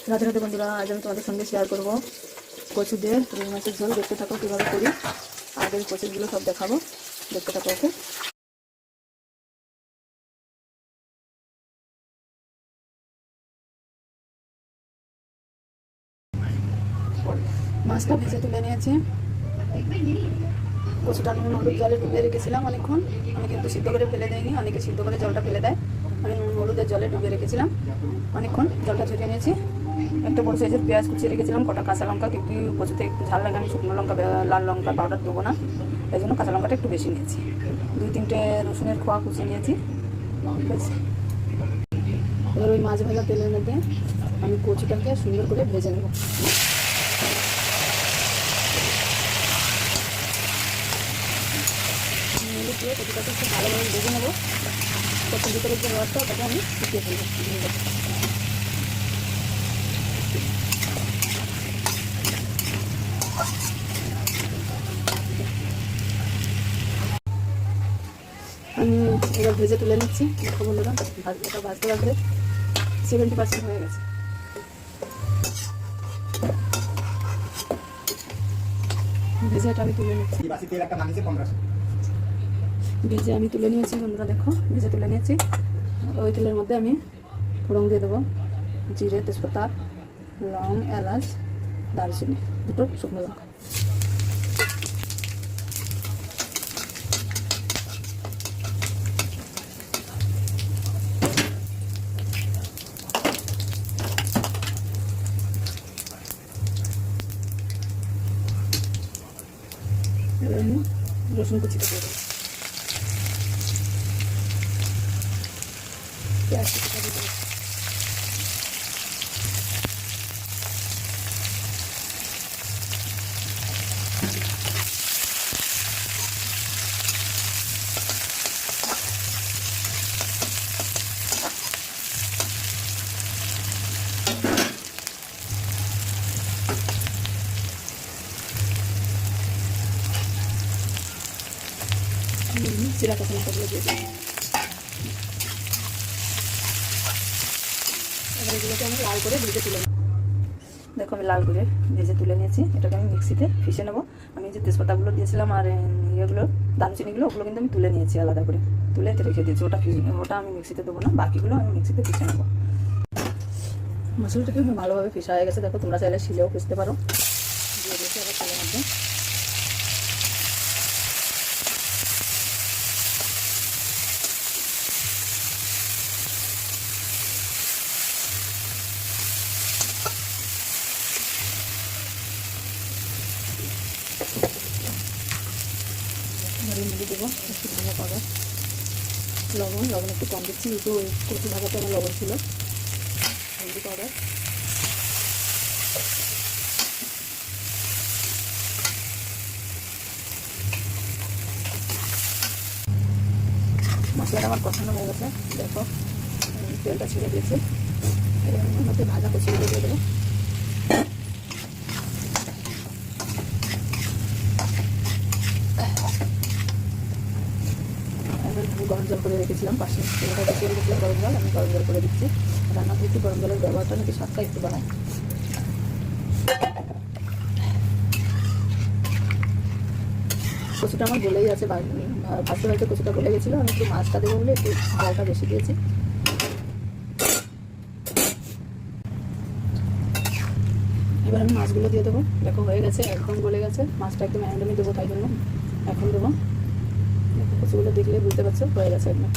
রাতে রাতে বন্ধুরা, আজ আমি তোমাদের সঙ্গে শেয়ার করবো কচু দিয়ে রুই মাছের ঝোল। দেখতে থাকো কীভাবে করি, আগের প্রসেসগুলো সব দেখাবো, দেখতে থাকো। ওকে, মাছটা ভেজে তুলে নিয়েছি। কচুটা নুন হলুদ জলে ডুবিয়ে রেখেছিলাম অনেকক্ষণ। আমি কিন্তু সিদ্ধ করে ফেলে দেয়নি, অনেকে সিদ্ধ করে জলটা ফেলে দেয়। আমি নুন হলুদের জলে ডুবিয়ে রেখেছিলাম অনেকক্ষণ, জলটা ঝরিয়ে নিয়েছি। একটা বড় সাইজের পেঁয়াজ কুচিয়ে রেখেছিলাম, কটা কাঁচা লঙ্কা, কিন্তু কচুতে একটু ঝাল লাগে, আমি শুকনো লঙ্কা লাল লঙ্কা পাউডার দেবো না, এই জন্য কাঁচা লঙ্কাটা একটু বেশি নিয়েছি। 2-3টে রসুনের খোয়া কুচিয়ে নিয়েছি। এবার ওই মাছ ভাজা তেলের মধ্যে আমি কচুটাকে সুন্দর করে ভেজে নেব। কচুটাকে খুব ভালোভাবে ভেজে নেবো। কচুর ভিতরে যে রসটা, ওটাকে আমি শুকিয়ে ফেলবো। আমি এবার ভেজে তুলে নিচ্ছি। দেখো বন্ধুরা, এটা ভাজতে ভাজতে 70% হয়ে গেছে। ভেজে এটা আমি তুলে নিচ্ছি। ভেজে আমি তুলে নিয়েছি বন্ধুরা, দেখো ভেজে তুলে নিয়েছি। ওই তেলের মধ্যে আমি ফোড়ন দিয়ে দেবো জিরে, তেজপাতা, লং, এলাচ, দারচিনি, 2টো শুকনো লঙ্কা। এবার আমি রসুন কুচিটা দিয়ে দেবো, পেঁয়াজ কুচিটা দিয়ে দেবো। জিরা কাঁচা লঙ্কাগুলো দিয়ে দিই। এবার এগুলোকে আমি লাল করে ভেজে তুলে নেব। দেখো আমি লাল করে ভেজে তুলে নিয়েছি। এটাকে আমি মিক্সিতে পিষে নেবো। আমি যে তেজপাতাগুলো দিয়েছিলাম আর ইয়েগুলো, দারচিনিগুলো, ওগুলো কিন্তু আমি তুলে নিয়েছি আলাদা করে, তুলে রেখে দিয়েছি। ওটা আমি মিক্সিতে দেবো না, বাকিগুলো আমি মিক্সিতে পিষে নেবো। মশলাটাকে ভালোভাবে পিষা হয়ে গেছে। দেখো, তোমরা চাইলে শিলেও পিষতে পারো। দিয়ে দিয়েছি আবার তেলের মধ্যে। মধ্যে দেবো একটু ধনিয়া পাউডার, লবণ একটু কম দিচ্ছি, যেহেতু ওই কচু ভাজাতে আমার লবণ ছিল। হলদি পাউডার, মশলাটা আমার কষানো হয়ে গেছে। দেখো তেলটা ছেড়ে দিয়েছে। এবার আমি মধ্যে ভাজা কচুগুলো দিয়ে দেবো। গরম জল করে রেখেছিলাম পাশে, তেলটা বসিয়ে রেখেছিলাম গরম জল, আমি গরম জল করে দিচ্ছি। রান্না করছি, গরম জলের ব্যবহারটা নাকি স্বাদটা একটু বাড়ায়। কচুটা আমার গলেই আছে, ভাজতে ভাজতে কচুটা গলে গেছিলো। আমি একটু মাছটা দেবো বলে একটু জলটা বেশি দিয়েছি। এবার আমি মাছগুলো দিয়ে দেবো। দেখো হয়ে গেছে, একদম গলে গেছে। মাছটা একদম একদমই দেবো, তাই জন্য এখন দেবো। কচুগুলো দেখলে বুঝতে পারছো হয়ে গেছে একদম।